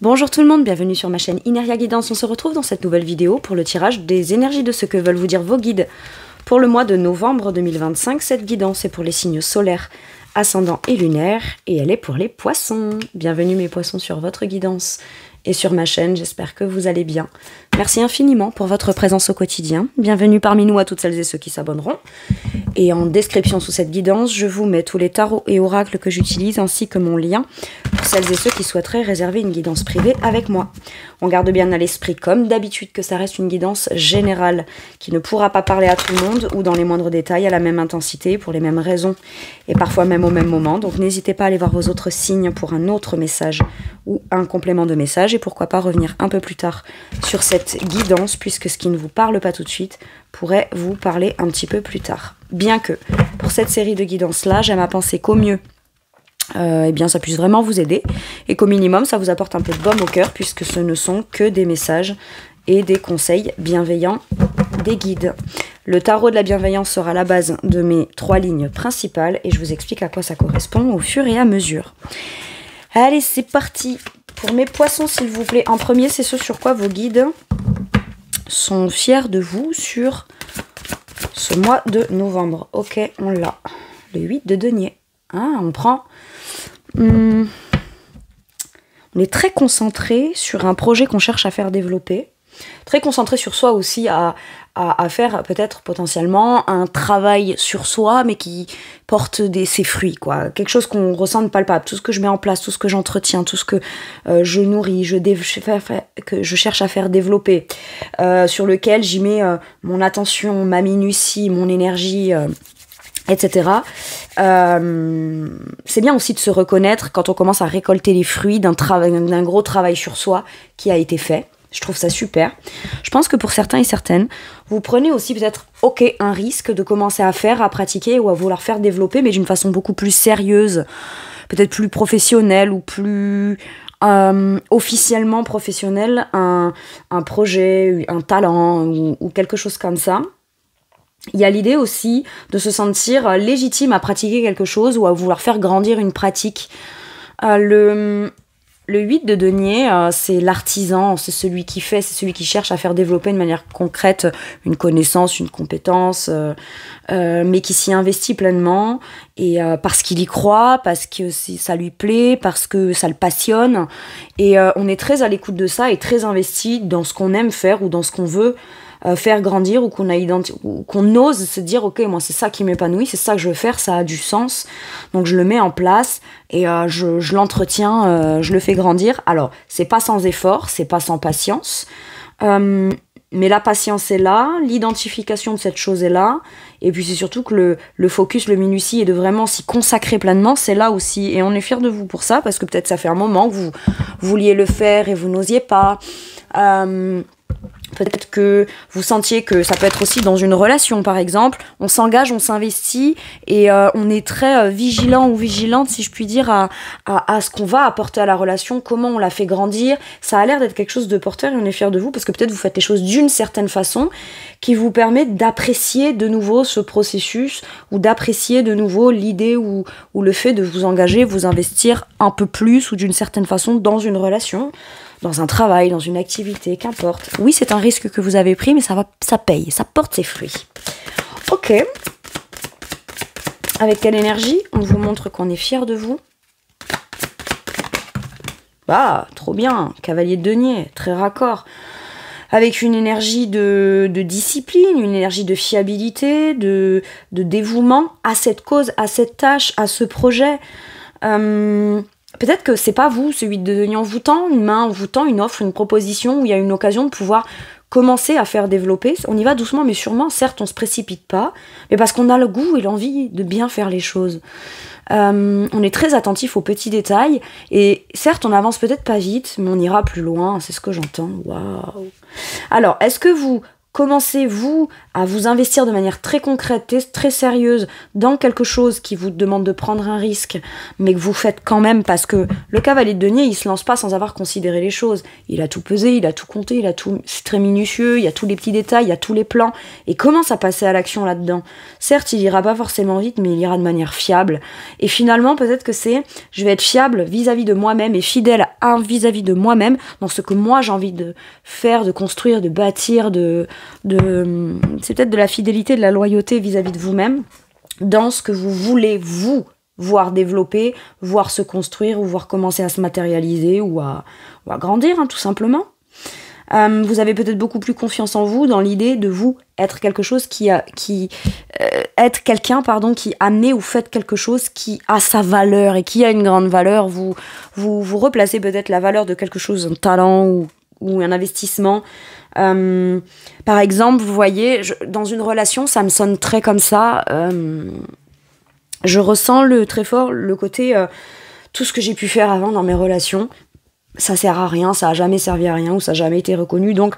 Bonjour tout le monde, bienvenue sur ma chaîne Ineria Guidance. On se retrouve dans cette nouvelle vidéo pour le tirage des énergies de ce que veulent vous dire vos guides pour le mois de novembre 2025. Cette guidance est pour les signes solaires, ascendants et lunaires et elle est pour les poissons. Bienvenue mes poissons sur votre guidance et sur ma chaîne, j'espère que vous allez bien. Merci infiniment pour votre présence au quotidien. Bienvenue parmi nous à toutes celles et ceux qui s'abonneront. Et en description sous cette guidance, je vous mets tous les tarots et oracles que j'utilise ainsi que mon lien pour celles et ceux qui souhaiteraient réserver une guidance privée avec moi. On garde bien à l'esprit comme d'habitude que ça reste une guidance générale qui ne pourra pas parler à tout le monde ou dans les moindres détails à la même intensité pour les mêmes raisons et parfois même au même moment. Donc n'hésitez pas à aller voir vos autres signes pour un autre message ou un complément de message et pourquoi pas revenir un peu plus tard sur cette guidance puisque ce qui ne vous parle pas tout de suite pourrait vous parler un petit peu plus tard. Bien que pour cette série de guidances là, j'aime à penser qu'au mieux eh bien ça puisse vraiment vous aider et qu'au minimum ça vous apporte un peu de baume au cœur puisque ce ne sont que des messages et des conseils bienveillants des guides. Le tarot de la bienveillance sera la base de mes 3 lignes principales et je vous explique à quoi ça correspond au fur et à mesure. Allez, c'est parti. Pour mes poissons, s'il vous plaît, en premier, c'est ce sur quoi vos guides sont fiers de vous sur ce mois de novembre. Ok, on l'a. Le 8 de denier. Ah, on prend... on est très concentré sur un projet qu'on cherche à faire développer. Très concentré sur soi aussi, à faire peut-être potentiellement un travail sur soi, mais qui porte ses fruits, quoi. Quelque chose qu'on ressent de palpable. Tout ce que je mets en place, tout ce que j'entretiens, tout ce que je nourris, que je cherche à faire développer, sur lequel j'y mets mon attention, ma minutie, mon énergie... etc. C'est bien aussi de se reconnaître quand on commence à récolter les fruits d'un gros travail sur soi qui a été fait. Je trouve ça super. Je pense que pour certains et certaines, vous prenez aussi peut-être un risque de commencer à faire, à pratiquer ou à vouloir faire développer, mais d'une façon beaucoup plus sérieuse, peut-être plus professionnelle ou plus officiellement professionnelle, un projet, un talent ou quelque chose comme ça. Il y a l'idée aussi de se sentir légitime à pratiquer quelque chose ou à vouloir faire grandir une pratique. Le 8 de denier, c'est l'artisan, c'est celui qui fait, c'est celui qui cherche à faire développer de manière concrète une connaissance, une compétence, mais qui s'y investit pleinement, et parce qu'il y croit, parce que ça lui plaît, parce que ça le passionne, et on est très à l'écoute de ça et très investi dans ce qu'on aime faire ou dans ce qu'on veut faire grandir ou qu'on ose se dire ok, moi c'est ça qui m'épanouit, c'est ça que je veux faire, ça a du sens, donc je le mets en place et je l'entretiens, je le fais grandir. Alors c'est pas sans effort, c'est pas sans patience, mais la patience est là, l'identification de cette chose est là, et puis c'est surtout que le focus, le minutie et de vraiment s'y consacrer pleinement, c'est là aussi, et on est fiers de vous pour ça parce que peut-être ça fait un moment que vous vouliez le faire et vous n'osiez pas. Peut-être que vous sentiez que ça peut être aussi dans une relation, par exemple. On s'engage, on s'investit et on est très vigilant ou vigilante, si je puis dire, à ce qu'on va apporter à la relation, comment on la fait grandir. Ça a l'air d'être quelque chose de porteur et on est fiers de vous parce que peut-être vous faites les choses d'une certaine façon qui vous permet d'apprécier de nouveau ce processus ou d'apprécier de nouveau l'idée ou le fait de vous engager, vous investir un peu plus ou d'une certaine façon dans une relation, dans un travail, dans une activité, qu'importe. Oui, c'est un risque que vous avez pris, mais ça paye, ça porte ses fruits. Ok. Avec quelle énergie on vous montre qu'on est fiers de vous? Ah, trop bien. Cavalier de denier, très raccord. Avec une énergie de discipline, une énergie de fiabilité, de dévouement à cette cause, à cette tâche, à ce projet. Peut-être que c'est pas vous, ce 8 de denier, on vous tend une main, on vous tend une offre, une proposition où il y a une occasion de pouvoir commencer à faire développer. On y va doucement mais sûrement, certes on se précipite pas, mais parce qu'on a le goût et l'envie de bien faire les choses. On est très attentif aux petits détails et certes on avance peut-être pas vite, mais on ira plus loin, c'est ce que j'entends. Waouh. Alors, est-ce que vous commencez-vous à vous investir de manière très concrète, très sérieuse dans quelque chose qui vous demande de prendre un risque, mais que vous faites quand même parce que le cavalier de denier, il se lance pas sans avoir considéré les choses. Il a tout pesé, il a tout compté, c'est très minutieux, il y a tous les petits détails, il y a tous les plans, et commence à passer à l'action là-dedans. Certes, il ira pas forcément vite, mais il ira de manière fiable. Et finalement, peut-être que je vais être fiable vis-à-vis de moi-même et fidèle vis-à-vis de moi-même dans ce que moi j'ai envie de faire, de construire, de bâtir, c'est peut-être de la fidélité, de la loyauté vis-à-vis de vous-même, dans ce que vous voulez, vous, voir développer, voir se construire, ou voir commencer à se matérialiser, ou à grandir, hein, tout simplement. Vous avez peut-être beaucoup plus confiance en vous, dans l'idée de vous être quelque chose être quelqu'un, qui amenez ou faites quelque chose qui a sa valeur, et qui a une grande valeur. Vous replacez peut-être la valeur de quelque chose, un talent, ou un investissement. Par exemple, vous voyez, dans une relation, ça me sonne très comme ça. Je ressens très fort le côté tout ce que j'ai pu faire avant dans mes relations, ça sert à rien, ça a jamais servi à rien, ou ça a jamais été reconnu, donc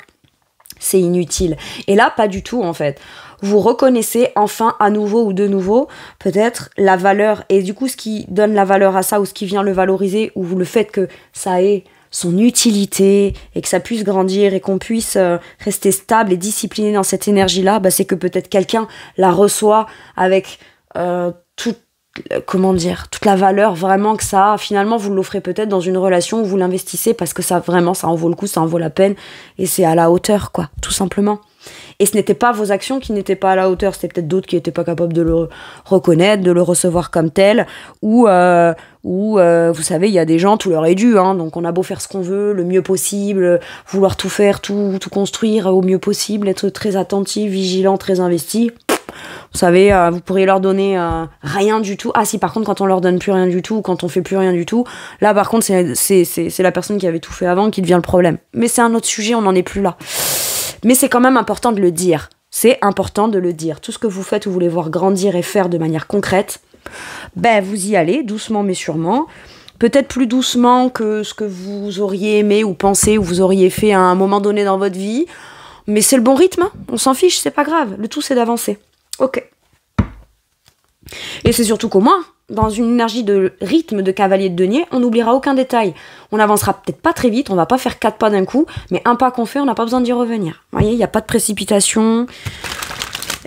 c'est inutile. Et là, pas du tout en fait. Vous reconnaissez enfin à nouveau ou de nouveau peut-être la valeur, et du coup ce qui donne la valeur à ça, ou ce qui vient le valoriser, ou le fait que ça ait son utilité et que ça puisse grandir et qu'on puisse rester stable et discipliné dans cette énergie-là, c'est que peut-être quelqu'un la reçoit avec toute la valeur vraiment que ça a. Finalement, vous l'offrez peut-être dans une relation où vous l'investissez parce que ça en vaut le coup, ça en vaut la peine, et c'est à la hauteur, quoi, tout simplement. Et ce n'étaient pas vos actions qui n'étaient pas à la hauteur, c'était peut-être d'autres qui n'étaient pas capables de le reconnaître, de le recevoir comme tel, ou vous savez, il y a des gens, tout leur est dû, hein, donc on a beau faire ce qu'on veut, le mieux possible, vouloir tout faire, tout construire au mieux possible, être très attentif, vigilant, très investi. Vous savez, vous pourriez leur donner rien du tout. Ah si, par contre, quand on leur donne plus rien du tout, quand on fait plus rien du tout, là par contre, c'est la personne qui avait tout fait avant qui devient le problème. Mais c'est un autre sujet, on n'en est plus là. Mais c'est quand même important de le dire. C'est important de le dire. Tout ce que vous faites ou vous voulez voir grandir et faire de manière concrète, vous y allez, doucement mais sûrement. Peut-être plus doucement que ce que vous auriez aimé ou pensé ou vous auriez fait à un moment donné dans votre vie. Mais c'est le bon rythme, hein. On s'en fiche, c'est pas grave. Le tout, c'est d'avancer. Ok. Et c'est surtout qu'au moins, dans une énergie de rythme de cavalier de denier, on n'oubliera aucun détail. On n'avancera peut-être pas très vite, on va pas faire 4 pas d'un coup, mais un pas qu'on fait, on n'a pas besoin d'y revenir. Vous voyez, il n'y a pas de précipitation.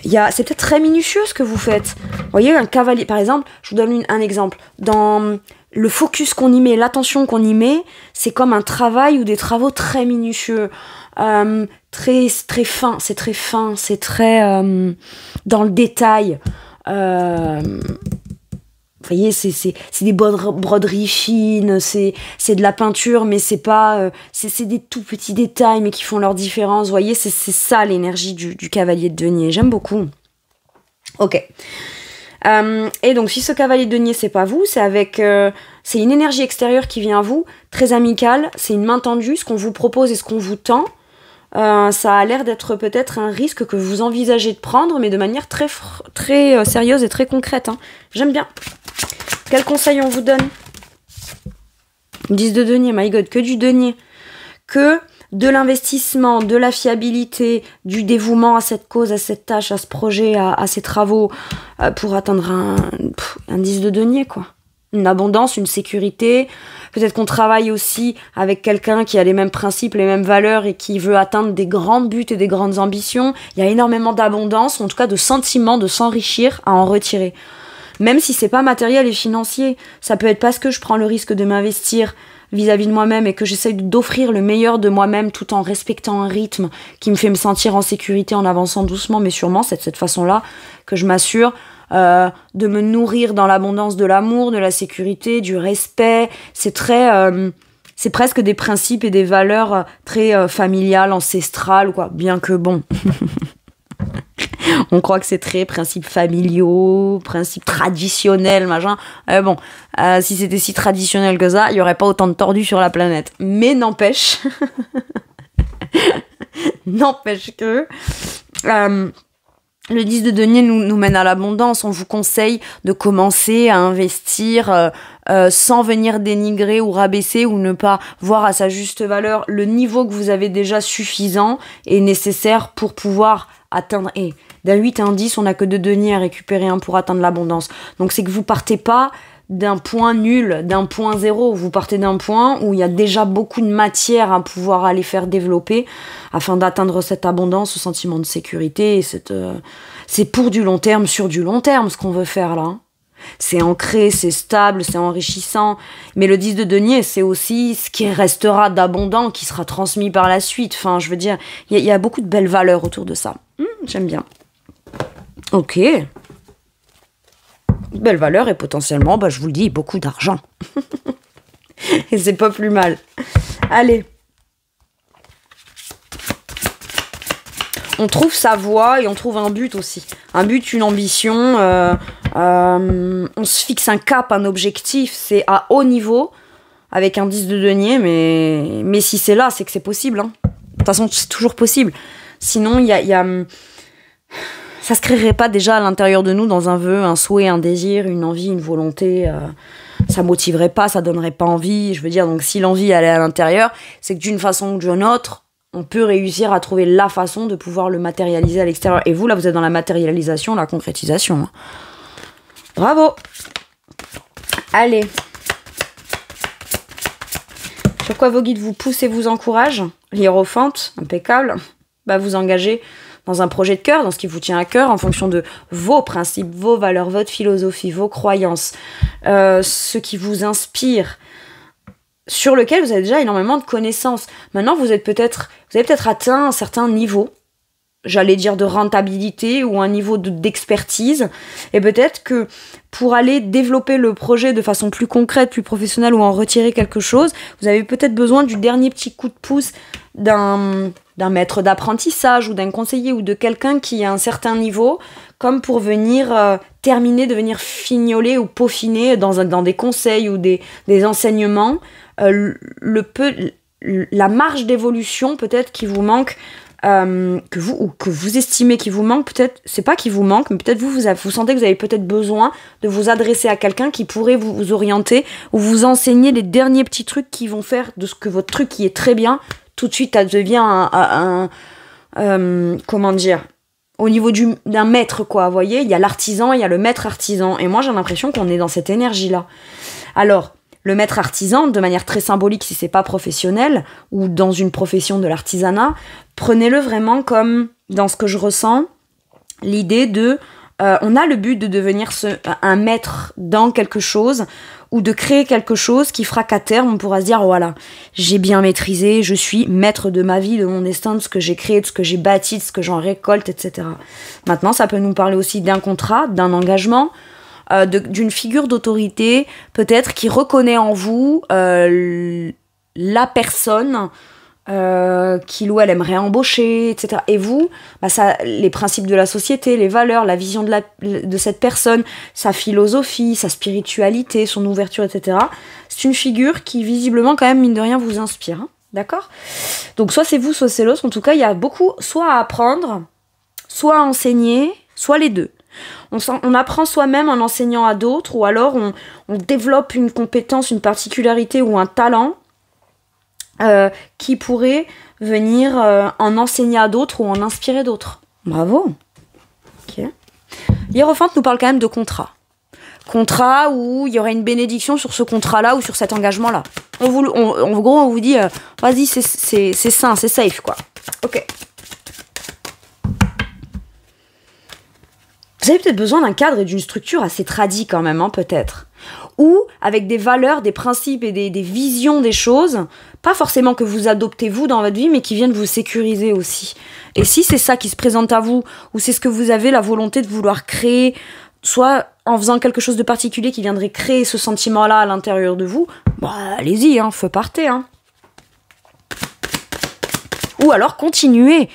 C'est peut-être très minutieux ce que vous faites. Vous voyez, un cavalier, par exemple, je vous donne un exemple. Dans le focus qu'on y met, l'attention qu'on y met, c'est comme un travail ou des travaux très minutieux. Très fin, c'est très dans le détail. Vous voyez, c'est des broderies fines, c'est de la peinture, mais c'est pas, c'est des tout petits détails, mais qui font leur différence. Vous voyez, c'est ça l'énergie du cavalier de denier. J'aime beaucoup. Ok. Et donc, si ce cavalier de denier, c'est pas vous, c'est une énergie extérieure qui vient à vous, très amicale, c'est une main tendue, ce qu'on vous propose et ce qu'on vous tend. Ça a l'air d'être peut-être un risque que vous envisagez de prendre, mais de manière très sérieuse et très concrète. Hein. J'aime bien. Quel conseil on vous donne ? 10 de denier, my God, que du denier. Que de l'investissement, de la fiabilité, du dévouement à cette cause, à cette tâche, à ce projet, à ces travaux, pour atteindre un 10 de denier, quoi. Une abondance, une sécurité. Peut-être qu'on travaille aussi avec quelqu'un qui a les mêmes principes, les mêmes valeurs et qui veut atteindre des grands buts et des grandes ambitions. Il y a énormément d'abondance, en tout cas de sentiments, de s'enrichir, à en retirer. Même si c'est pas matériel et financier, ça peut être parce que je prends le risque de m'investir vis-à-vis de moi-même et que j'essaye d'offrir le meilleur de moi-même tout en respectant un rythme qui me fait me sentir en sécurité en avançant doucement mais sûrement. C'est de cette façon-là que je m'assure de me nourrir dans l'abondance de l'amour, de la sécurité, du respect. C'est presque des principes et des valeurs très familiales, ancestrales, quoi. Bien que bon, on croit que c'est très principes familiaux, principes traditionnels, machin. Si c'était si traditionnel que ça, il y aurait pas autant de tordus sur la planète. Mais n'empêche, que Le 10 de denier nous mène à l'abondance. On vous conseille de commencer à investir sans venir dénigrer ou rabaisser ou ne pas voir à sa juste valeur le niveau que vous avez déjà suffisant et nécessaire pour pouvoir atteindre. Et d'un 8 à un 10, on n'a que 2 deniers à récupérer pour atteindre l'abondance. Donc c'est que vous partez pas d'un point nul, d'un point zéro. Vous partez d'un point où il y a déjà beaucoup de matière à pouvoir aller faire développer afin d'atteindre cette abondance, ce sentiment de sécurité. Et c'est pour du long terme, sur du long terme, ce qu'on veut faire là. C'est ancré, c'est stable, c'est enrichissant. Mais le 10 de denier, c'est aussi ce qui restera d'abondant, qui sera transmis par la suite. Enfin, je veux dire, il y a beaucoup de belles valeurs autour de ça. J'aime bien. Ok. Belle valeur et potentiellement, je vous le dis, beaucoup d'argent. Et c'est pas plus mal. Allez. On trouve sa voie et on trouve un but aussi. Un but, une ambition. On se fixe un cap, un objectif. C'est à haut niveau, avec un 10 de denier, mais si c'est là, c'est que c'est possible. Hein. De toute façon, c'est toujours possible. Sinon, il y a ça se créerait pas déjà à l'intérieur de nous dans un vœu, un souhait, un désir, une envie, une volonté. Ça motiverait pas, ça donnerait pas envie. Je veux dire, donc si l'envie elle est à l'intérieur, c'est que d'une façon ou d'une autre, on peut réussir à trouver la façon de pouvoir le matérialiser à l'extérieur. Et vous, là, vous êtes dans la matérialisation, la concrétisation. Bravo. Allez. Sur quoi vos guides vous poussent et vous encouragent? L'hiérophante, impeccable. Vous engagez dans un projet de cœur, dans ce qui vous tient à cœur, en fonction de vos principes, vos valeurs, votre philosophie, vos croyances, ce qui vous inspire, sur lequel vous avez déjà énormément de connaissances. Maintenant, vous avez peut-être atteint un certain niveau, j'allais dire de rentabilité ou un niveau d'expertise, et peut-être que pour aller développer le projet de façon plus concrète, plus professionnelle, ou en retirer quelque chose, vous avez peut-être besoin du dernier petit coup de pouce d'un maître d'apprentissage ou d'un conseiller ou de quelqu'un qui a un certain niveau, comme pour venir terminer, de venir fignoler ou peaufiner dans des conseils ou des enseignements la marge d'évolution peut-être qui vous manque, que vous estimez qu'il vous manque, peut-être, c'est pas qu'il vous manque, mais peut-être vous sentez que vous avez peut-être besoin de vous adresser à quelqu'un qui pourrait vous orienter ou vous enseigner les derniers petits trucs qui vont faire de ce que votre truc qui est très bien, tout de suite ça devient comment dire, au niveau d'un maître, quoi, vous voyez, il y a l'artisan, il y a le maître artisan, et moi j'ai l'impression qu'on est dans cette énergie-là. Alors, le maître artisan, de manière très symbolique si c'est pas professionnel, ou dans une profession de l'artisanat, prenez-le vraiment comme, dans ce que je ressens, l'idée de, on a le but de devenir un maître dans quelque chose, ou de créer quelque chose qui fera qu'à terme, on pourra se dire, voilà, j'ai bien maîtrisé, je suis maître de ma vie, de mon destin, de ce que j'ai créé, de ce que j'ai bâti, de ce que j'en récolte, etc. Maintenant, ça peut nous parler aussi d'un contrat, d'un engagement, d'une figure d'autorité, peut-être, qui reconnaît en vous la personne qu'il ou elle aimerait embaucher, etc. Et vous, les principes de la société, les valeurs, la vision de cette personne, sa philosophie, sa spiritualité, son ouverture, etc. C'est une figure qui, visiblement, quand même, mine de rien, vous inspire. Hein, d'accord ? Donc, soit c'est vous, soit c'est l'autre. En tout cas, il y a beaucoup, soit à apprendre, soit à enseigner, soit les deux. On apprend soi-même en enseignant à d'autres, ou alors on développe une compétence, une particularité ou un talent qui pourrait venir en enseigner à d'autres ou en inspirer d'autres. Bravo. Ok. L'hiérophante nous parle quand même de contrat. Contrat où il y aurait une bénédiction sur ce contrat-là ou sur cet engagement-là. En gros, on vous dit, vas-y, c'est sain, c'est safe, quoi. Ok. Vous avez peut-être besoin d'un cadre et d'une structure assez tradie quand même, hein, peut-être. Ou avec des valeurs, des principes et des visions des choses, pas forcément que vous adoptez vous dans votre vie, mais qui viennent vous sécuriser aussi. Et si c'est ça qui se présente à vous, ou c'est ce que vous avez la volonté de vouloir créer, soit en faisant quelque chose de particulier qui viendrait créer ce sentiment-là à l'intérieur de vous, allez-y, hein, feu partez. Hein. Ou alors continuez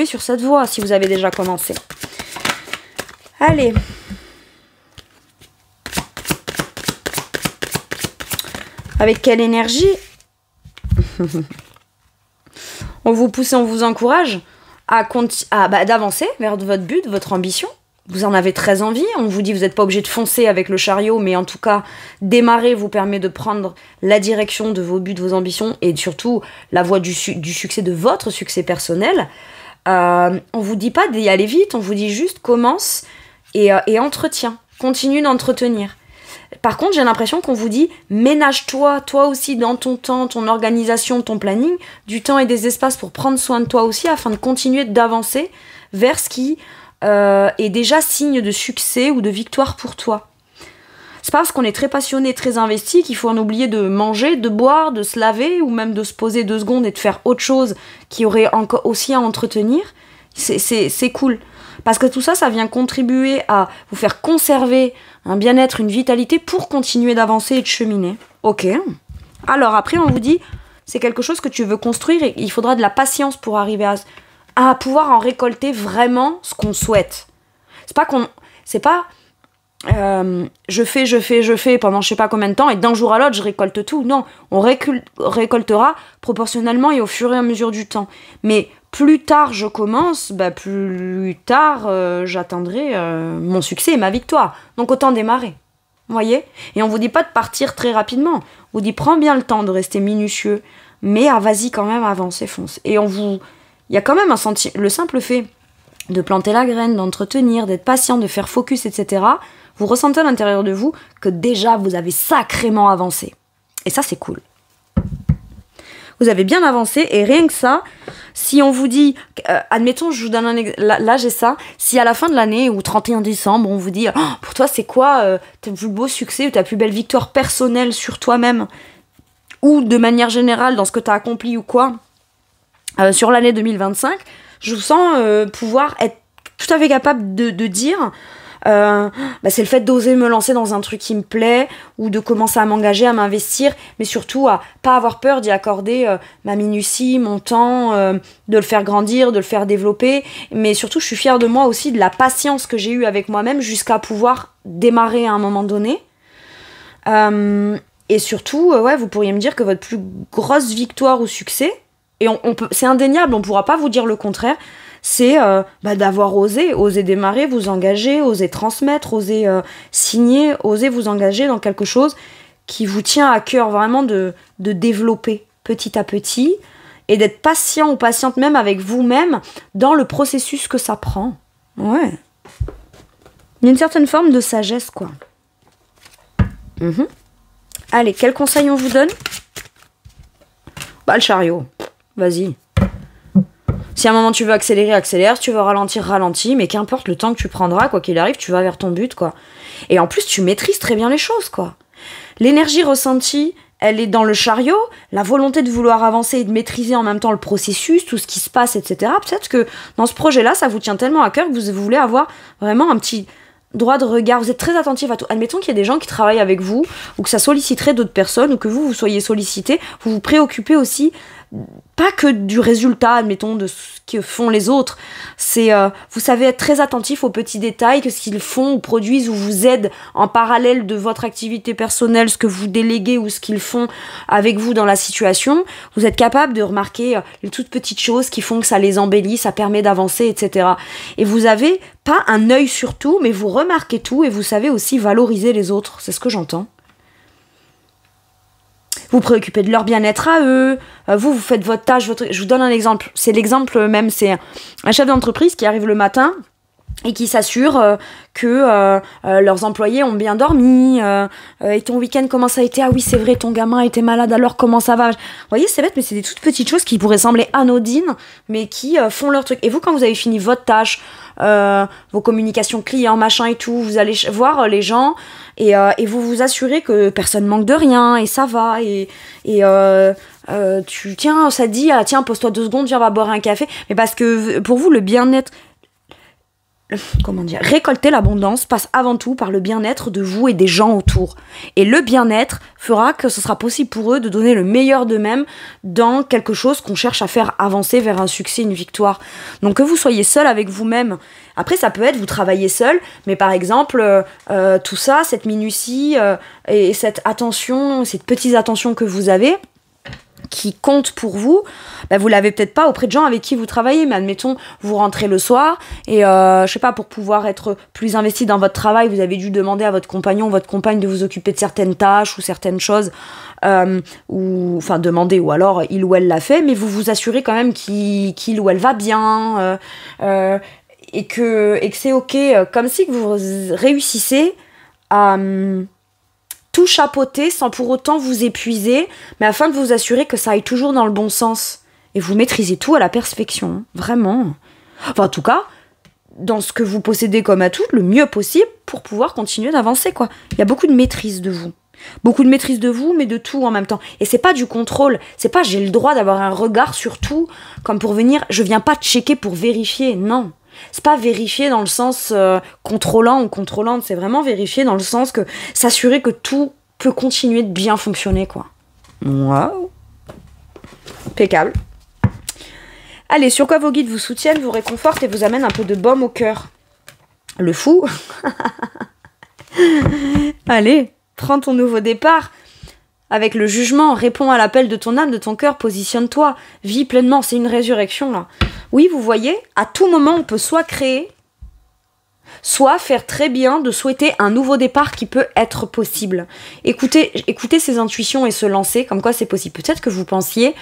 sur cette voie si vous avez déjà commencé. Allez. Avec quelle énergie on vous pousse et on vous encourage. d'avancer vers votre but, votre ambition. Vous en avez très envie, on vous dit vous n'êtes pas obligé de foncer avec le chariot, mais en tout cas, démarrer vous permet de prendre la direction de vos buts, de vos ambitions, et surtout la voie du succès, de votre succès personnel. On vous dit pas d'y aller vite, on vous dit juste commence et entretiens, continue d'entretenir. Par contre, j'ai l'impression qu'on vous dit ménage-toi, toi aussi dans ton temps, ton organisation, ton planning, du temps et des espaces pour prendre soin de toi aussi afin de continuer d'avancer vers ce qui est déjà signe de succès ou de victoire pour toi. C'est pas parce qu'on est très passionné, très investi qu'il faut en oublier de manger, de boire, de se laver ou même de se poser 2 secondes et de faire autre chose qui aurait encore aussi à entretenir. C'est cool. Parce que tout ça, ça vient contribuer à vous faire conserver un bien-être, une vitalité pour continuer d'avancer et de cheminer. Ok. Alors après, on vous dit, c'est quelque chose que tu veux construire et il faudra de la patience pour arriver à pouvoir en récolter vraiment ce qu'on souhaite. C'est pas je fais pendant je sais pas combien de temps et d'un jour à l'autre je récolte tout. Non, on récoltera proportionnellement et au fur et à mesure du temps. Mais plus tard je commence, plus tard j'atteindrai mon succès et ma victoire. Donc autant démarrer. Vous voyez ? Et on vous dit pas de partir très rapidement. On vous dit prends bien le temps de rester minutieux, mais vas-y quand même, avance et fonce. Et il y a quand même le simple fait de planter la graine, d'entretenir, d'être patient, de faire focus, etc. Vous ressentez à l'intérieur de vous que déjà vous avez sacrément avancé. Et ça, c'est cool. Vous avez bien avancé et rien que ça, si on vous dit, admettons, je vous donne un exemple, là j'ai ça, si à la fin de l'année ou 31 décembre, on vous dit, oh, pour toi c'est quoi ton plus beau succès ou ta plus belle victoire personnelle sur toi-même, ou de manière générale dans ce que tu as accompli ou quoi, sur l'année 2025, je vous sens pouvoir être tout à fait capable de dire c'est le fait d'oser me lancer dans un truc qui me plaît ou de commencer à m'engager, à m'investir, mais surtout à pas avoir peur d'y accorder ma minutie, mon temps, de le faire grandir, de le faire développer, mais surtout je suis fière de moi aussi, de la patience que j'ai eue avec moi-même jusqu'à pouvoir démarrer à un moment donné. Et surtout, vous pourriez me dire que votre plus grosse victoire ou succès, et c'est indéniable, on pourra pas vous dire le contraire, c'est d'avoir osé démarrer, vous engager, oser transmettre, oser signer, oser vous engager dans quelque chose qui vous tient à cœur vraiment de développer petit à petit et d'être patient ou patiente même avec vous-même dans le processus que ça prend. Ouais. Il y a une certaine forme de sagesse, quoi. Allez, quel conseil on vous donne ? Le chariot. Vas-y. Si à un moment tu veux accélérer, accélère. Si tu veux ralentir, ralentis. Mais qu'importe le temps que tu prendras, quoi qu'il arrive, tu vas vers ton but, quoi. Et en plus, tu maîtrises très bien les choses, quoi. L'énergie ressentie, elle est dans le chariot. La volonté de vouloir avancer et de maîtriser en même temps le processus, tout ce qui se passe, etc. Peut-être que dans ce projet-là, ça vous tient tellement à cœur que vous voulez avoir vraiment un petit droit de regard. Vous êtes très attentif à tout. Admettons qu'il y ait des gens qui travaillent avec vous ou que ça solliciterait d'autres personnes ou que vous soyez sollicité. Vous vous préoccupez aussi pas que du résultat, admettons, de ce que font les autres. C'est, vous savez être très attentif aux petits détails, que ce qu'ils font ou produisent ou vous aident en parallèle de votre activité personnelle, ce que vous déléguez ou ce qu'ils font avec vous dans la situation. Vous êtes capable de remarquer les toutes petites choses qui font que ça les embellit, ça permet d'avancer, etc. Et vous avez pas un œil sur tout, mais vous remarquez tout et vous savez aussi valoriser les autres. C'est ce que j'entends. Vous préoccupez de leur bien-être à eux, vous faites votre tâche, je vous donne un exemple, c'est l'exemple même, c'est un chef d'entreprise qui arrive le matin et qui s'assure que leurs employés ont bien dormi, et ton week-end comment ça a été, ah oui c'est vrai ton gamin était malade alors comment ça va, vous voyez c'est bête mais c'est des toutes petites choses qui pourraient sembler anodines mais qui font leur truc. Et vous quand vous avez fini votre tâche, vos communications clients machin et tout, vous allez voir les gens et vous vous assurez que personne manque de rien et ça va ça dit tiens pose-toi 2 secondes, viens on va boire un café, mais parce que pour vous le bien-être, récolter l'abondance passe avant tout par le bien-être de vous et des gens autour. Et le bien-être fera que ce sera possible pour eux de donner le meilleur d'eux-mêmes dans quelque chose qu'on cherche à faire avancer vers un succès, une victoire. Donc que vous soyez seul avec vous-même. Après, ça peut être vous travaillez seul, mais par exemple, tout ça, cette minutie et cette attention, cette petite attention que vous avez, qui compte pour vous, bah, vous l'avez peut-être pas auprès de gens avec qui vous travaillez. Mais admettons, vous rentrez le soir et je sais pas, pour pouvoir être plus investi dans votre travail, vous avez dû demander à votre compagnon ou votre compagne de vous occuper de certaines tâches ou certaines choses, ou enfin demander, ou alors il ou elle l'a fait, mais vous vous assurez quand même qu'il ou elle va bien, et que c'est ok, comme si que vous réussissez à tout chapeauter sans pour autant vous épuiser, mais afin de vous assurer que ça aille toujours dans le bon sens. Et vous maîtrisez tout à la perfection, hein, vraiment. Enfin, en tout cas, dans ce que vous possédez comme atout, le mieux possible pour pouvoir continuer d'avancer, quoi. Il y a beaucoup de maîtrise de vous. Beaucoup de maîtrise de vous, mais de tout en même temps. Et c'est pas du contrôle. C'est pas j'ai le droit d'avoir un regard sur tout, comme pour venir, je viens pas checker pour vérifier, non. C'est pas vérifier dans le sens contrôlant ou contrôlante, c'est vraiment vérifier dans le sens que s'assurer que tout peut continuer de bien fonctionner, quoi. Waouh. Impeccable. Allez, sur quoi vos guides vous soutiennent, vous réconfortent et vous amènent un peu de baume au cœur? Le fou. Allez, prends ton nouveau départ. Avec le jugement, réponds à l'appel de ton âme, de ton cœur, positionne-toi, vis pleinement, c'est une résurrection là. Oui, vous voyez, à tout moment on peut soit créer, soit faire très bien de souhaiter un nouveau départ qui peut être possible. Écoutez ces intuitions et se lancer, comme quoi c'est possible. Peut-être que vous pensiez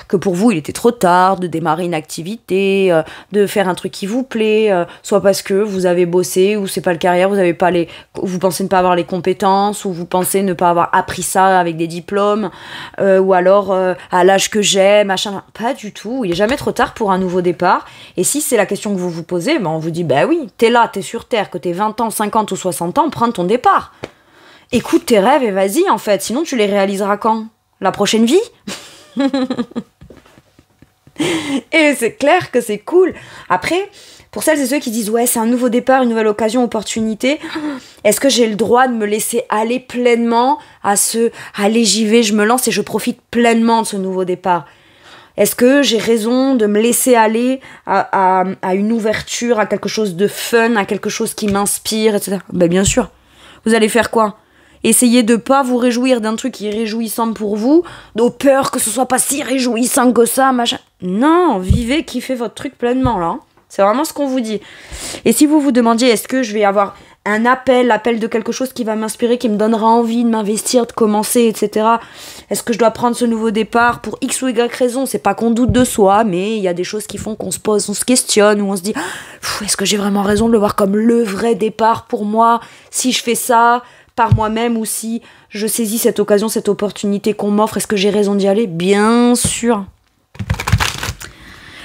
que pour vous il était trop tard de démarrer une activité, de faire un truc qui vous plaît, soit parce que vous avez bossé ou c'est pas le carrière, vous pensez ne pas avoir les compétences, ou vous pensez ne pas avoir appris ça avec des diplômes, ou alors à l'âge que j'ai, machin. Pas du tout, il est jamais trop tard pour un nouveau départ. Et si c'est la question que vous vous posez, ben on vous dit bah oui, t'es là, t'es sur Terre, que t'aies 20 ans, 50 ou 60 ans, prends ton départ. Écoute tes rêves et vas-y en fait, sinon tu les réaliseras quand? La prochaine vie? Et c'est clair que c'est cool. Après, pour celles et ceux qui disent ouais, c'est un nouveau départ, une nouvelle occasion, opportunité, est-ce que j'ai le droit de me laisser aller pleinement à allez, j'y vais, je me lance et je profite pleinement de ce nouveau départ? Est-ce que j'ai raison de me laisser aller à une ouverture, à quelque chose de fun, à quelque chose qui m'inspire, etc. Ben bien sûr. Vous allez faire quoi? Essayez de pas vous réjouir d'un truc qui est réjouissant pour vous, de peur que ce soit pas si réjouissant que ça, machin. Non, vivez, kiffez votre truc pleinement, là. C'est vraiment ce qu'on vous dit. Et si vous vous demandiez, est-ce que je vais avoir un l'appel de quelque chose qui va m'inspirer, qui me donnera envie de m'investir, de commencer, etc. Est-ce que je dois prendre ce nouveau départ pour X ou Y raison? C'est pas qu'on doute de soi, mais il y a des choses qui font qu'on se pose, on se questionne, ou on se dit, est-ce que j'ai vraiment raison de le voir comme le vrai départ pour moi? Si je fais ça par moi-même, ou si je saisis cette occasion, cette opportunité qu'on m'offre, est-ce que j'ai raison d'y aller? Bien sûr.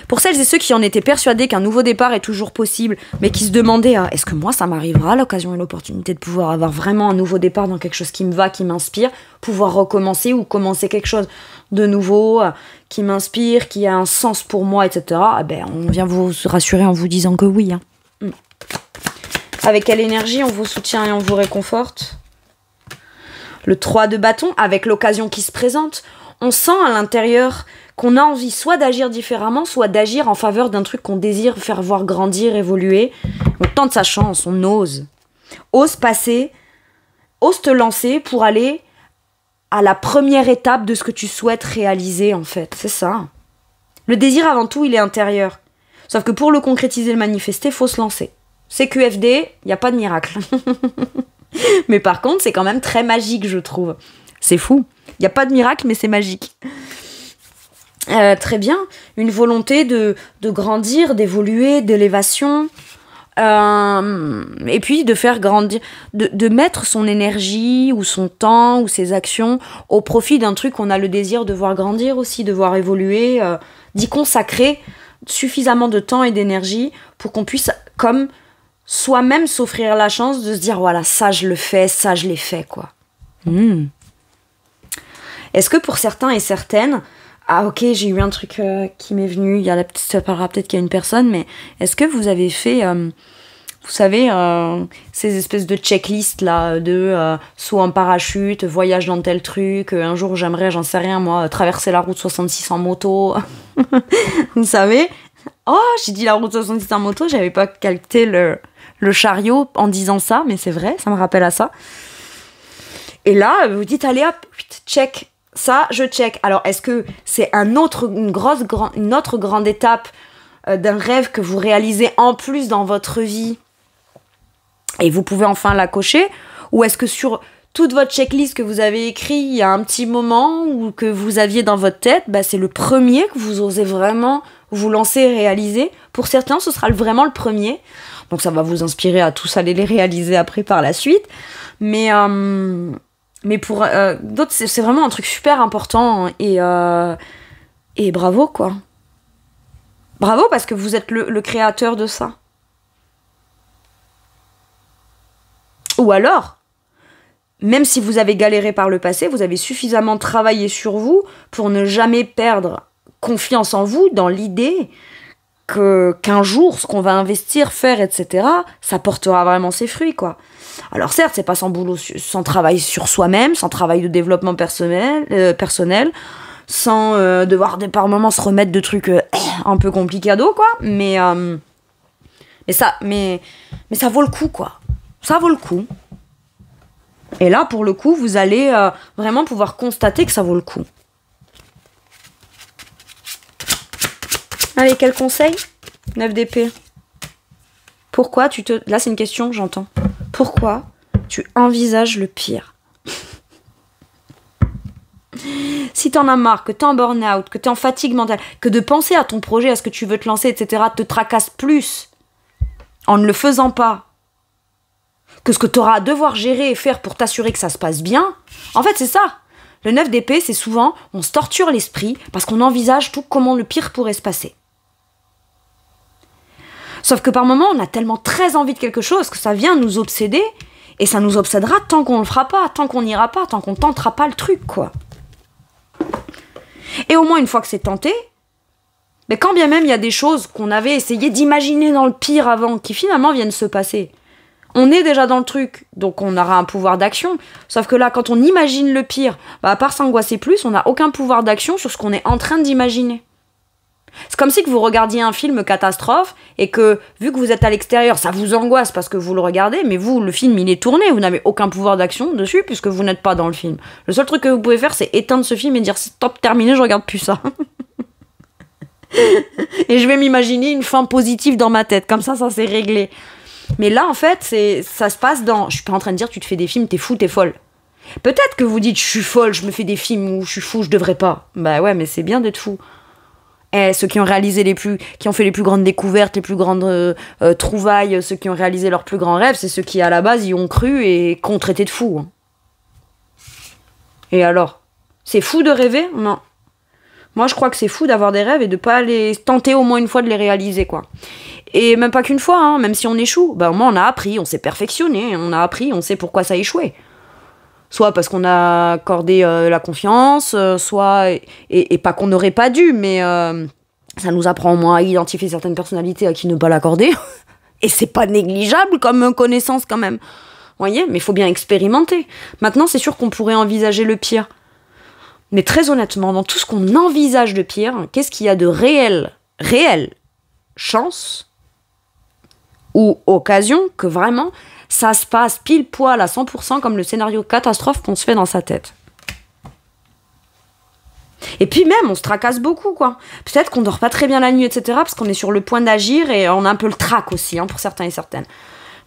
Pour celles et ceux qui en étaient persuadés qu'un nouveau départ est toujours possible, mais qui se demandaient est-ce que moi ça m'arrivera l'occasion et l'opportunité de pouvoir avoir vraiment un nouveau départ dans quelque chose qui me va, qui m'inspire, pouvoir recommencer ou commencer quelque chose de nouveau, qui m'inspire, qui a un sens pour moi, etc. On vient vous rassurer en vous disant que oui. Avec quelle énergie on vous soutient et on vous réconforte? Le 3 de bâton, avec l'occasion qui se présente, on sent à l'intérieur qu'on a envie soit d'agir différemment, soit d'agir en faveur d'un truc qu'on désire faire voir grandir, évoluer. On tente sa chance, on ose. Ose passer, ose te lancer pour aller à la première étape de ce que tu souhaites réaliser, en fait. C'est ça. Le désir, avant tout, il est intérieur. Sauf que pour le concrétiser, le manifester, il faut se lancer. C'est QFD, il n'y a pas de miracle. Mais par contre, c'est quand même très magique, je trouve. C'est fou. Il n'y a pas de miracle, mais c'est magique. Très bien. Une volonté de grandir, d'évoluer, d'élévation. Et puis de faire grandir, de mettre son énergie ou son temps ou ses actions au profit d'un truc qu'on a le désir de voir grandir aussi, de voir évoluer, d'y consacrer suffisamment de temps et d'énergie pour qu'on puisse, comme soi-même, s'offrir la chance de se dire voilà, ça je le fais, ça je l'ai fait, quoi. Est-ce que pour certains et certaines, ok, j'ai eu un truc qui m'est venu, ça parlera peut-être qu'il y a une personne, mais est-ce que vous avez fait, vous savez, ces espèces de checklists là, de saut en parachute, voyage dans tel truc, un jour j'aimerais, j'en sais rien moi, traverser la route 66 en moto, vous savez? Oh, j'ai dit la route 66 en moto, j'avais pas calqué le chariot en disant ça, mais c'est vrai, ça me rappelle à ça. Et là, vous dites, allez hop, check. ça, je check. Alors, est-ce que c'est une autre grande étape d'un rêve que vous réalisez en plus dans votre vie et vous pouvez enfin la cocher? Ou est-ce que sur toute votre checklist que vous avez écrit il y a un petit moment ou que vous aviez dans votre tête, bah, c'est le premier que vous osez vraiment vous lancer et réaliser? Pour certains, ce sera vraiment le premier. Donc ça va vous inspirer à tous aller les réaliser après par la suite. Mais pour d'autres, c'est vraiment un truc super important. Et bravo, quoi. Bravo, parce que vous êtes le créateur de ça. Ou alors, même si vous avez galéré par le passé, vous avez suffisamment travaillé sur vous pour ne jamais perdre confiance en vous dans l'idée qu'un jour, ce qu'on va investir, faire, etc., ça portera vraiment ses fruits, quoi. Alors certes, c'est pas sans boulot, sans travail sur soi-même, sans travail de développement personnel, sans devoir par moments se remettre de trucs un peu complicados, quoi. Mais ça vaut le coup, quoi. Ça vaut le coup. Et là, pour le coup, vous allez vraiment pouvoir constater que ça vaut le coup. Allez, quel conseil? 9 d'épée. Pourquoi tu te... Là, c'est une question, j'entends. Pourquoi tu envisages le pire? Si t'en as marre, que t'es en burn-out, que t'es en fatigue mentale, que de penser à ton projet, à ce que tu veux te lancer, etc., te tracasse plus en ne le faisant pas que ce que t'auras à devoir gérer et faire pour t'assurer que ça se passe bien, en fait, c'est ça. Le 9 d'épée, c'est souvent, on se torture l'esprit parce qu'on envisage tout comment le pire pourrait se passer. Sauf que par moments, on a tellement très envie de quelque chose que ça vient nous obséder, et ça nous obsédera tant qu'on le fera pas, tant qu'on n'ira pas, tant qu'on tentera pas le truc, quoi. Et au moins, une fois que c'est tenté, mais quand bien même il y a des choses qu'on avait essayé d'imaginer dans le pire avant, qui finalement viennent se passer, on est déjà dans le truc, donc on aura un pouvoir d'action. Sauf que là, quand on imagine le pire, bah, à part s'angoisser plus, on n'a aucun pouvoir d'action sur ce qu'on est en train d'imaginer. C'est comme si que vous regardiez un film catastrophe et que, vu que vous êtes à l'extérieur, ça vous angoisse parce que vous le regardez, mais vous, le film, il est tourné, vous n'avez aucun pouvoir d'action dessus puisque vous n'êtes pas dans le film. Le seul truc que vous pouvez faire, c'est éteindre ce film et dire stop, terminé, je regarde plus ça. Et je vais m'imaginer une fin positive dans ma tête, comme ça c'est réglé. Mais là, en fait, ça se passe dans... Je suis pas en train de dire tu te fais des films, t'es fou, t'es folle. Peut-être que vous dites je suis folle, je me fais des films où je suis fou, je devrais pas. Bah ouais, mais c'est bien d'être fou. Et ceux qui ont réalisé qui ont fait les plus grandes découvertes, les plus grandes trouvailles, ceux qui ont réalisé leurs plus grands rêves, c'est ceux qui à la base y ont cru et qu'on traitait de fous. Hein. Et alors, c'est fou de rêver? Non. Moi, je crois que c'est fou d'avoir des rêves et de pas les tenter au moins une fois de les réaliser, quoi. Et même pas qu'une fois, hein, même si on échoue, bah au moins on a appris, on s'est perfectionné, on a appris, on sait pourquoi ça a échoué. Soit parce qu'on a accordé la confiance, soit... Et pas qu'on n'aurait pas dû, mais ça nous apprend au moins à identifier certaines personnalités à qui ne pas l'accorder. Et c'est pas négligeable comme connaissance quand même. Vous voyez, mais il faut bien expérimenter. Maintenant, c'est sûr qu'on pourrait envisager le pire. Mais très honnêtement, dans tout ce qu'on envisage de pire, qu'est-ce qu'il y a de réelle chance ou occasion que vraiment ça se passe pile poil à 100% comme le scénario catastrophe qu'on se fait dans sa tête. Et puis même, on se tracasse beaucoup, quoi. Peut-être qu'on dort pas très bien la nuit, etc., parce qu'on est sur le point d'agir et on a un peu le trac aussi, hein, pour certains et certaines.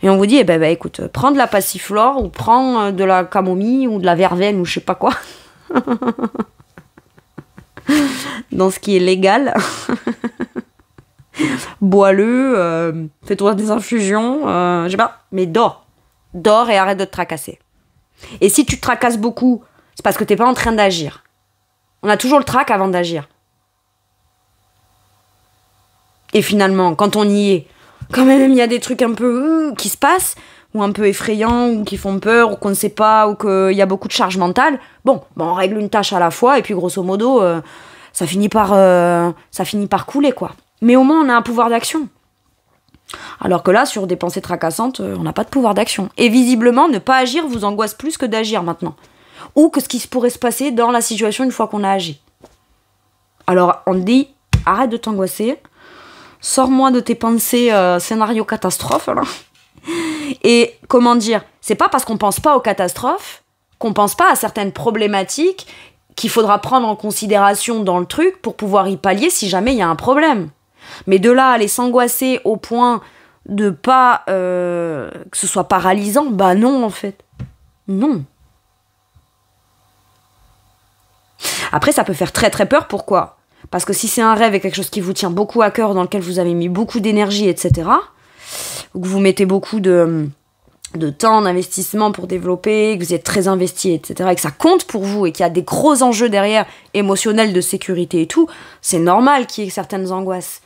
Et on vous dit, écoute, prends de la passiflore ou prends de la camomille ou de la verveine ou je sais pas quoi. Dans ce qui est légal. Bois-le, fais-toi des infusions, je sais pas, mais dors et arrête de te tracasser. Et si tu te tracasses beaucoup, c'est parce que t'es pas en train d'agir. On a toujours le trac avant d'agir. Et finalement, quand on y est, quand même il y a des trucs un peu qui se passent, ou un peu effrayants, ou qui font peur, ou qu'on ne sait pas, ou qu'il y a beaucoup de charge mentale. Bon, on règle une tâche à la fois, et puis grosso modo, ça finit par couler, quoi. Mais au moins, on a un pouvoir d'action. Alors que là, sur des pensées tracassantes, on n'a pas de pouvoir d'action. Et visiblement, ne pas agir vous angoisse plus que d'agir maintenant. Ou que ce qui pourrait se passer dans la situation une fois qu'on a agi. Alors, on te dit, arrête de t'angoisser, sors-moi de tes pensées scénario catastrophe, là. Et comment dire, c'est pas parce qu'on pense pas aux catastrophes qu'on pense pas à certaines problématiques qu'il faudra prendre en considération dans le truc pour pouvoir y pallier si jamais il y a un problème. Mais de là à aller s'angoisser au point de pas que ce soit paralysant, bah non en fait. Non. Après ça peut faire très très peur, pourquoi ? Parce que si c'est un rêve et quelque chose qui vous tient beaucoup à cœur, dans lequel vous avez mis beaucoup d'énergie, etc., ou que vous mettez beaucoup de temps, d'investissement pour développer, que vous êtes très investi, etc., et que ça compte pour vous, et qu'il y a des gros enjeux derrière, émotionnels, de sécurité et tout, c'est normal qu'il y ait certaines angoisses.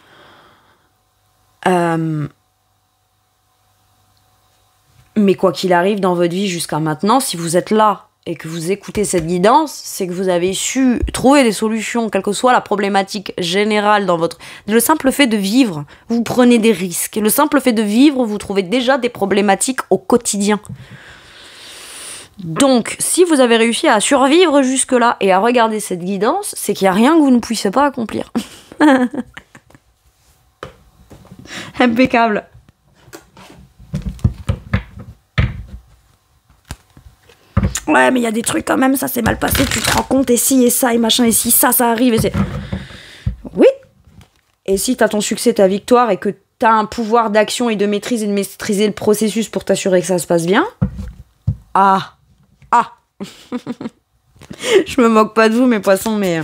Mais quoi qu'il arrive dans votre vie jusqu'à maintenant, si vous êtes là et que vous écoutez cette guidance, c'est que vous avez su trouver des solutions, quelle que soit la problématique générale dans votre... Le simple fait de vivre, vous prenez des risques. Le simple fait de vivre, vous trouvez déjà des problématiques au quotidien. Donc, si vous avez réussi à survivre jusque-là et à regarder cette guidance, c'est qu'il n'y a rien que vous ne puissiez pas accomplir. Impeccable. Ouais, mais il y a des trucs quand même, ça s'est mal passé, tu te rends compte, et si, et ça, et machin, et si, ça arrive, et c'est... Oui. Et si t'as ton succès, ta victoire, et que t'as un pouvoir d'action et de maîtriser le processus pour t'assurer que ça se passe bien... Ah. Je me moque pas de vous, mes poissons, mais...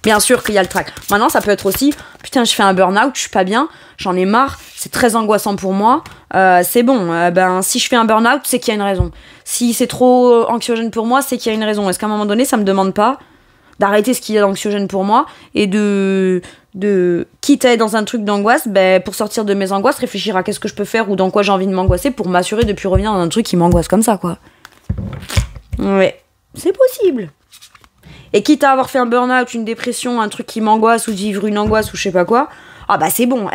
Bien sûr qu'il y a le trac. Maintenant, ça peut être aussi... Putain, je fais un burn-out, je suis pas bien, j'en ai marre, c'est très angoissant pour moi. C'est bon, si je fais un burn-out, c'est qu'il y a une raison. Si c'est trop anxiogène pour moi, c'est qu'il y a une raison. Est-ce qu'à un moment donné, ça me demande pas d'arrêter ce qui est anxiogène pour moi et de quitte à être dans un truc d'angoisse, pour sortir de mes angoisses, réfléchir à qu'est-ce que je peux faire ou dans quoi j'ai envie de m'angoisser pour m'assurer de plus revenir dans un truc qui m'angoisse comme ça, quoi. Ouais, c'est possible. Et quitte à avoir fait un burn-out, une dépression, un truc qui m'angoisse ou vivre une angoisse ou je sais pas quoi, c'est bon,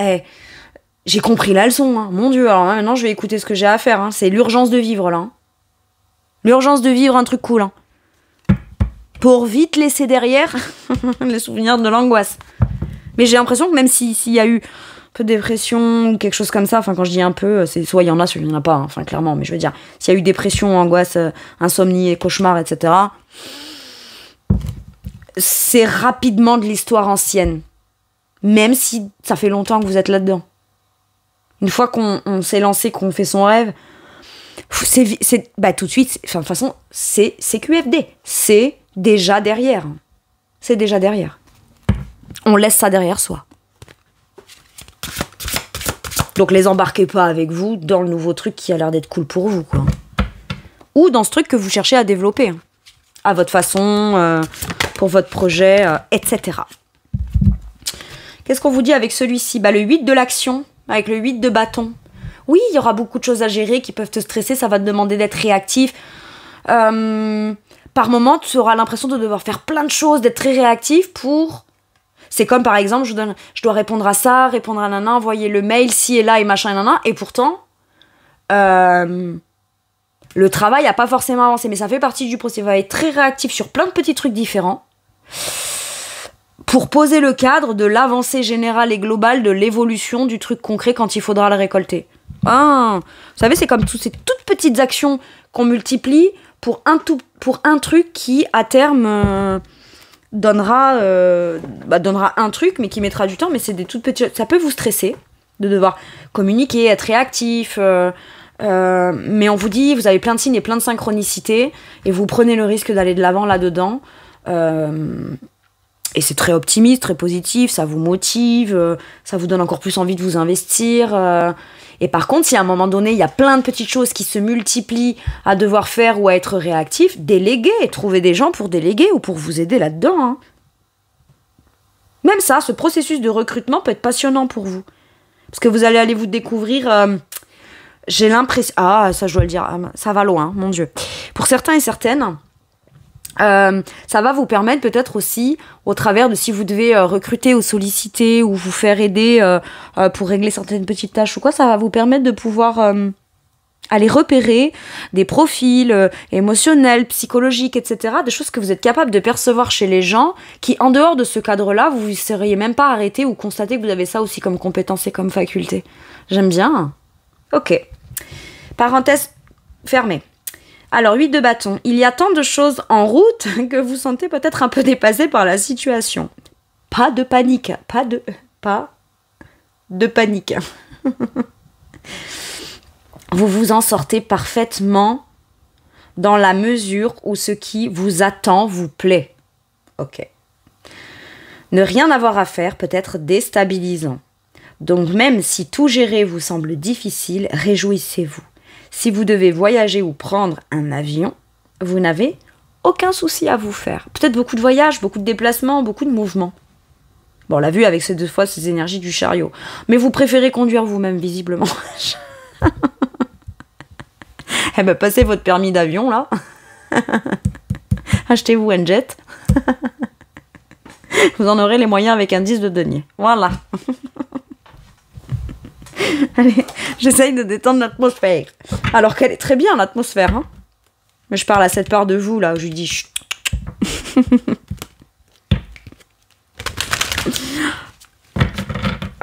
j'ai compris la leçon, hein. Mon Dieu, alors maintenant je vais écouter ce que j'ai à faire, hein. C'est l'urgence de vivre là, hein. L'urgence de vivre un truc cool, hein. Pour vite laisser derrière les souvenirs de l'angoisse. Mais j'ai l'impression que même s'il y a eu un peu de dépression ou quelque chose comme ça, enfin quand je dis un peu, c'est soit il y en a, soit il y en a pas, hein. Enfin clairement, mais je veux dire, s'il y a eu dépression, angoisse, insomnie, cauchemar, etc., c'est rapidement de l'histoire ancienne. Même si ça fait longtemps que vous êtes là-dedans. Une fois qu'on s'est lancé, qu'on fait son rêve, c'est tout de suite, de toute façon, c'est QFD. C'est déjà derrière. C'est déjà derrière. On laisse ça derrière soi. Donc les embarquez pas avec vous dans le nouveau truc qui a l'air d'être cool pour vous, quoi. Ou dans ce truc que vous cherchez à développer. À votre façon, pour votre projet, etc. Qu'est-ce qu'on vous dit avec celui-ci ? Le 8 de l'action, avec le 8 de bâton. Oui, il y aura beaucoup de choses à gérer qui peuvent te stresser, ça va te demander d'être réactif. Par moment, tu auras l'impression de devoir faire plein de choses, d'être très réactif pour... C'est comme par exemple, je dois répondre à ça, répondre à nana, envoyer le mail, ci et là et machin et nana, et pourtant, le travail n'a pas forcément avancé, mais ça fait partie du processus. Il va être très réactif sur plein de petits trucs différents pour poser le cadre de l'avancée générale et globale de l'évolution du truc concret quand il faudra le récolter. Vous savez, c'est comme toutes ces toutes petites actions qu'on multiplie pour un truc qui, à terme, donnera un truc, mais qui mettra du temps, mais c'est des toutes petites... Ça peut vous stresser de devoir communiquer, être réactif, mais on vous dit, vous avez plein de signes et plein de synchronicités, et vous prenez le risque d'aller de l'avant là-dedans, et c'est très optimiste, très positif, ça vous motive, ça vous donne encore plus envie de vous investir. Et par contre, si à un moment donné, il y a plein de petites choses qui se multiplient à devoir faire ou à être réactif, déléguez, trouvez des gens pour déléguer ou pour vous aider là-dedans. Hein. Même ça, ce processus de recrutement peut être passionnant pour vous. Parce que vous allez aller vous découvrir... j'ai l'impression... ça je dois le dire, ça va loin, mon Dieu. Pour certains et certaines... ça va vous permettre peut-être aussi, au travers de si vous devez recruter ou solliciter ou vous faire aider pour régler certaines petites tâches ou quoi, ça va vous permettre de pouvoir aller repérer des profils émotionnels, psychologiques, etc., des choses que vous êtes capable de percevoir chez les gens qui, en dehors de ce cadre-là, vous ne seriez même pas arrêté ou constaté que vous avez ça aussi comme compétence et comme faculté. J'aime bien. Ok. Parenthèse fermée. Alors, 8 de bâton. Il y a tant de choses en route que vous sentez peut-être un peu dépassé par la situation. Pas de panique. Pas de panique. Vous vous en sortez parfaitement dans la mesure où ce qui vous attend vous plaît. Ok. Ne rien avoir à faire peut être déstabilisant. Donc même si tout gérer vous semble difficile, réjouissez-vous. Si vous devez voyager ou prendre un avion, vous n'avez aucun souci à vous faire. Peut-être beaucoup de voyages, beaucoup de déplacements, beaucoup de mouvements. Bon, on l'a vu avec ces 2 fois ces énergies du chariot. Mais vous préférez conduire vous-même, visiblement. Eh ben, passez votre permis d'avion, là. Achetez-vous un jet. Vous en aurez les moyens avec un 10 de denier. Voilà. Allez, j'essaye de détendre l'atmosphère. Alors qu'elle est très bien, l'atmosphère. Hein, mais je parle à cette part de vous, là, où je lui dis... Chut.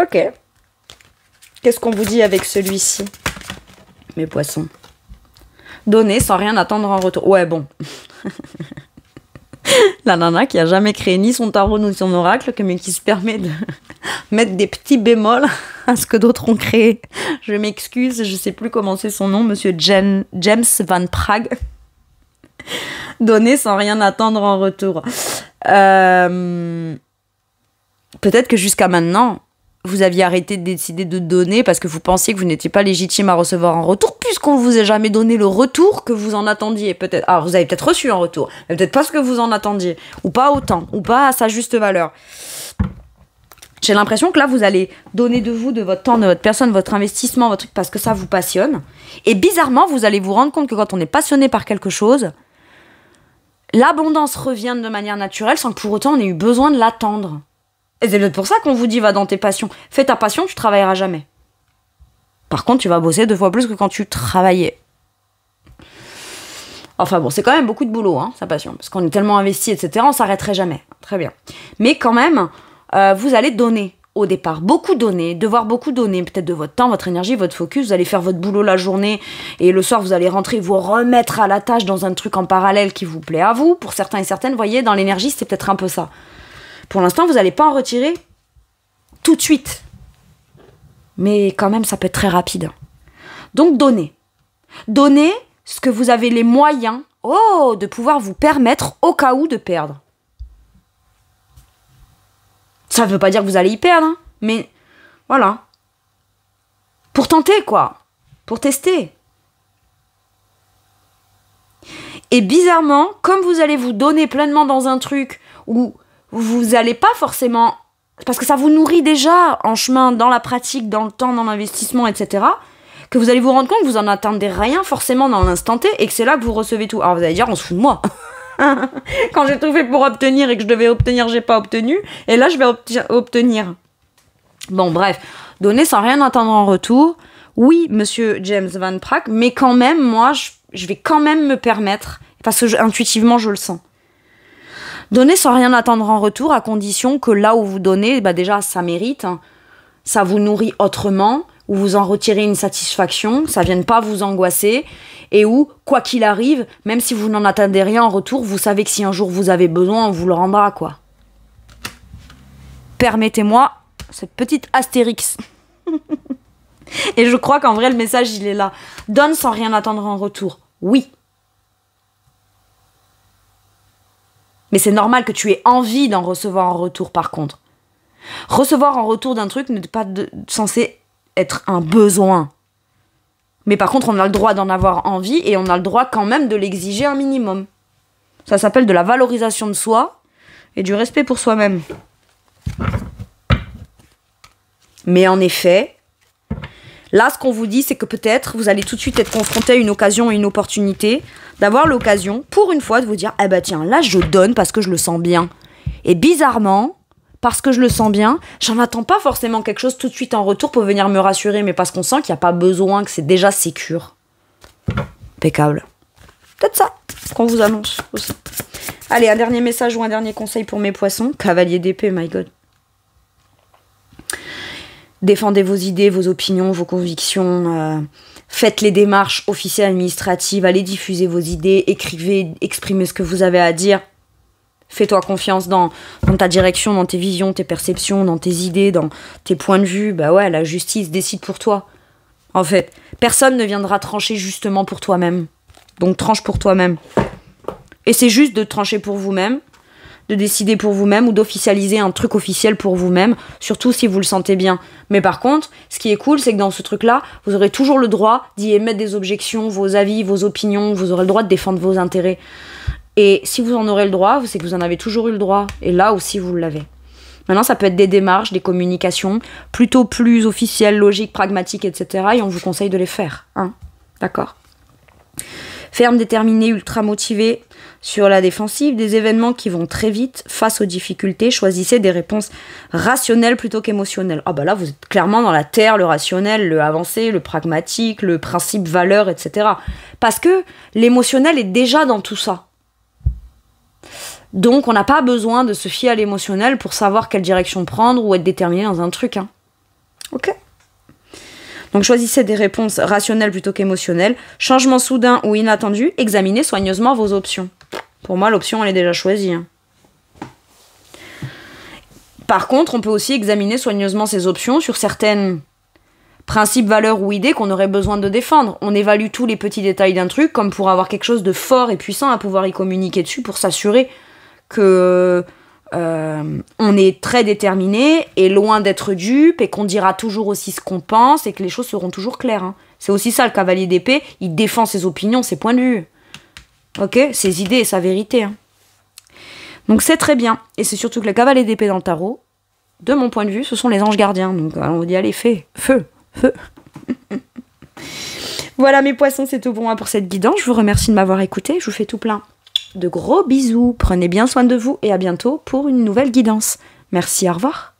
Ok. Qu'est-ce qu'on vous dit avec celui-ci, mes poissons? Donner sans rien attendre en retour. Ouais, bon. La nana qui a jamais créé ni son tarot ni son oracle, mais qui se permet de mettre des petits bémols à ce que d'autres ont créé. Je m'excuse, je sais plus comment c'est son nom, monsieur James Van Prague. Donner sans rien attendre en retour. Peut-être que jusqu'à maintenant, vous aviez arrêté de décider de donner parce que vous pensiez que vous n'étiez pas légitime à recevoir en retour, puisqu'on vous a jamais donné le retour que vous en attendiez. Peut-être. Alors, vous avez peut-être reçu en retour, mais peut-être pas ce que vous en attendiez, ou pas autant, ou pas à sa juste valeur. J'ai l'impression que là, vous allez donner de vous, de votre temps, de votre personne, votre investissement, votre truc, parce que ça vous passionne. Et bizarrement, vous allez vous rendre compte que quand on est passionné par quelque chose, l'abondance revient de manière naturelle sans que pour autant on ait eu besoin de l'attendre. Et c'est peut-être pour ça qu'on vous dit va dans tes passions. Fais ta passion, tu travailleras jamais. Par contre, tu vas bosser 2 fois plus que quand tu travaillais. Enfin bon, c'est quand même beaucoup de boulot, hein, sa passion. Parce qu'on est tellement investi, etc., on s'arrêterait jamais. Très bien. Mais quand même, vous allez donner au départ. Beaucoup donner, devoir beaucoup donner. Peut-être de votre temps, votre énergie, votre focus. Vous allez faire votre boulot la journée. Et le soir, vous allez rentrer, vous remettre à la tâche dans un truc en parallèle qui vous plaît à vous. Pour certains et certaines, vous voyez, dans l'énergie, c'est peut-être un peu ça. Pour l'instant, vous n'allez pas en retirer tout de suite. Mais quand même, ça peut être très rapide. Donc, donnez. Donnez ce que vous avez les moyens de pouvoir vous permettre au cas où de perdre. Ça ne veut pas dire que vous allez y perdre, hein, mais voilà. Pour tenter, quoi. Pour tester. Et bizarrement, comme vous allez vous donner pleinement dans un truc où vous n'allez pas forcément... Parce que ça vous nourrit déjà en chemin, dans la pratique, dans le temps, dans l'investissement, etc. Que vous allez vous rendre compte que vous n'en attendez rien forcément dans l'instant T et que c'est là que vous recevez tout. Alors vous allez dire, on se fout de moi. Quand j'ai tout fait pour obtenir et que je devais obtenir, j'ai pas obtenu. Et là, je vais obtenir. Bon, bref. Donner sans rien attendre en retour. Oui, monsieur James Van Prague, mais quand même, moi, je vais quand même me permettre, parce que intuitivement, je le sens. Donner sans rien attendre en retour, à condition que là où vous donnez, bah déjà, ça mérite, hein, ça vous nourrit autrement, où vous en retirez une satisfaction, ça ne vienne pas vous angoisser, et où, quoi qu'il arrive, même si vous n'en attendez rien en retour, vous savez que si un jour vous avez besoin, on vous le rendra, quoi. Permettez-moi cette petite astérix. Et je crois qu'en vrai, le message, il est là. Donne sans rien attendre en retour. Oui. Mais c'est normal que tu aies envie d'en recevoir en retour, par contre. Recevoir en retour d'un truc n'est pas censé être un besoin. Mais par contre, on a le droit d'en avoir envie et on a le droit quand même de l'exiger un minimum. Ça s'appelle de la valorisation de soi et du respect pour soi-même. Mais en effet, là, ce qu'on vous dit, c'est que peut-être vous allez tout de suite être confronté à une occasion et une opportunité d'avoir l'occasion, pour une fois, de vous dire « Ah bah tiens, là, je donne parce que je le sens bien. » Et bizarrement, parce que je le sens bien, j'en attends pas forcément quelque chose tout de suite en retour pour venir me rassurer, mais parce qu'on sent qu'il n'y a pas besoin, que c'est déjà sécure. Impeccable. Peut-être ça qu'on vous annonce aussi. Allez, un dernier message ou un dernier conseil pour mes poissons. Cavalier d'épée, my God. Défendez vos idées, vos opinions, vos convictions. Faites les démarches officielles administratives. Allez diffuser vos idées. Écrivez, exprimez ce que vous avez à dire. Fais-toi confiance dans ta direction, dans tes visions, tes perceptions, dans tes idées, dans tes points de vue. Bah ouais, la justice décide pour toi. En fait, personne ne viendra trancher justement pour toi-même. Donc tranche pour toi-même. Et c'est juste de trancher pour vous-même, de décider pour vous-même ou d'officialiser un truc officiel pour vous-même, surtout si vous le sentez bien. Mais par contre, ce qui est cool, c'est que dans ce truc-là, vous aurez toujours le droit d'y émettre des objections, vos avis, vos opinions, vous aurez le droit de défendre vos intérêts. Et si vous en aurez le droit, c'est que vous en avez toujours eu le droit. Et là aussi, vous l'avez. Maintenant, ça peut être des démarches, des communications, plutôt plus officielles, logiques, pragmatiques, etc. Et on vous conseille de les faire. Hein, d'accord ? Ferme, déterminée, ultra motivée, sur la défensive, des événements qui vont très vite, face aux difficultés, choisissez des réponses rationnelles plutôt qu'émotionnelles. Ah bah là, vous êtes clairement dans la terre, le rationnel, le avancé, le pragmatique, le principe, valeur, etc. Parce que l'émotionnel est déjà dans tout ça. Donc on n'a pas besoin de se fier à l'émotionnel pour savoir quelle direction prendre ou être déterminé dans un truc. Hein. Ok ? Donc choisissez des réponses rationnelles plutôt qu'émotionnelles. Changement soudain ou inattendu, examinez soigneusement vos options. Pour moi, l'option, elle est déjà choisie. Hein. Par contre, on peut aussi examiner soigneusement ces options sur certaines principes, valeurs ou idées qu'on aurait besoin de défendre. On évalue tous les petits détails d'un truc comme pour avoir quelque chose de fort et puissant à pouvoir y communiquer dessus pour s'assurer que on est très déterminé et loin d'être dupe et qu'on dira toujours aussi ce qu'on pense et que les choses seront toujours claires. Hein. C'est aussi ça, le cavalier d'épée, il défend ses opinions, ses points de vue. Ok, ses idées et sa vérité. Hein. Donc c'est très bien. Et c'est surtout que le cavalier d'épée dans le tarot, de mon point de vue, ce sont les anges gardiens. Donc on dit allez, feu. Voilà mes poissons, c'est tout pour moi pour cette guidance. Je vous remercie de m'avoir écouté. Je vous fais tout plein de gros bisous. Prenez bien soin de vous et à bientôt pour une nouvelle guidance. Merci, au revoir.